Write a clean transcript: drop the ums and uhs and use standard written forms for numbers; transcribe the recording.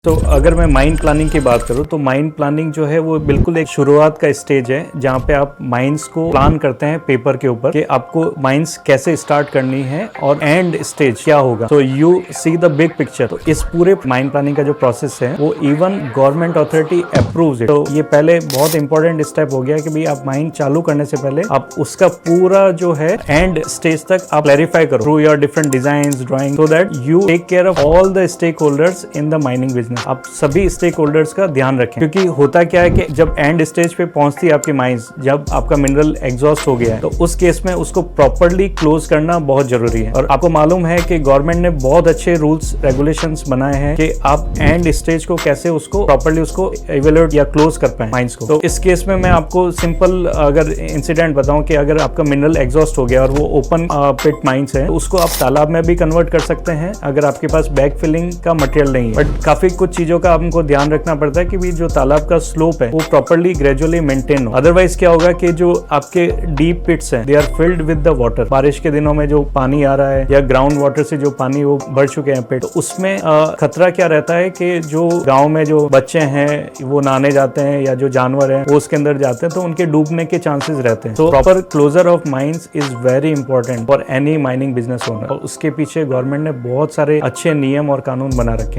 तो अगर मैं माइन प्लानिंग की बात करूं तो माइन प्लानिंग जो है वो बिल्कुल एक शुरुआत का स्टेज है जहां पे आप माइंस को प्लान करते हैं पेपर के ऊपर कि आपको माइंस कैसे स्टार्ट करनी है और एंड स्टेज क्या होगा। तो you see the big picture. तो इस पूरे माइन प्लानिंग का जो प्रोसेस है वो even government authority approves it. तो ये पहले बहुत इंपॉर्टेंट स्टेप हो गया कि भाई आप माइन चालू करने से पहले आप उसका पूरा जो है एंड स्टेज तक आप क्लैरिफाई करो through your different designs drawing so that you take care of all the stakeholders in the mining business. आप सभी स्टेक होल्डर्स का ध्यान रखें क्योंकि होता क्या है कि जब एंड स्टेज पे पहुंचती है आपकी माइंस, जब आपका मिनरल एग्जॉस्ट हो गया है तो उस केस में उसको प्रॉपर्ली क्लोज करना बहुत जरूरी है। और आपको मालूम है कि गवर्नमेंट ने बहुत अच्छे रूल्स रेगुलेशंस बनाए हैं कि आप एंड स्टेज को कैसे उसको प्रॉपर्ली उसको इवेल्युएट या क्लोज कर पाए माइंस को। तो इस केस में मैं आपको सिंपल अगर इंसिडेंट बताऊं कि अगर आपका मिनरल एग्जॉस्ट हो गया और वो ओपन पिट माइंस है, उसको आप तालाब में भी कन्वर्ट कर सकते हैं अगर आपके पास बैक फिलिंग का मटेरियल नहीं है। बट काफी कुछ चीजों का आपको ध्यान रखना पड़ता है कि भी जो तालाब का स्लोप है वो प्रॉपर्ली ग्रेजुअली मेंटेन हो। अदरवाइज क्या होगा कि जो आपके डीप पिट्स हैं they are filled with the water. बारिश के दिनों में जो पानी आ रहा है या ग्राउंड वाटर से जो पानी वो भर चुके हैं पिट, तो उसमें खतरा क्या रहता है कि जो गाँव में जो बच्चे हैं वो नहाने जाते हैं या जो जानवर हैं वो उसके अंदर जाते हैं तो उनके डूबने के चांसेस रहते हैं। तो proper closure of mines is very important for any mining business owner. और उसके पीछे गवर्नमेंट ने बहुत सारे अच्छे नियम और कानून बना रखे हैं।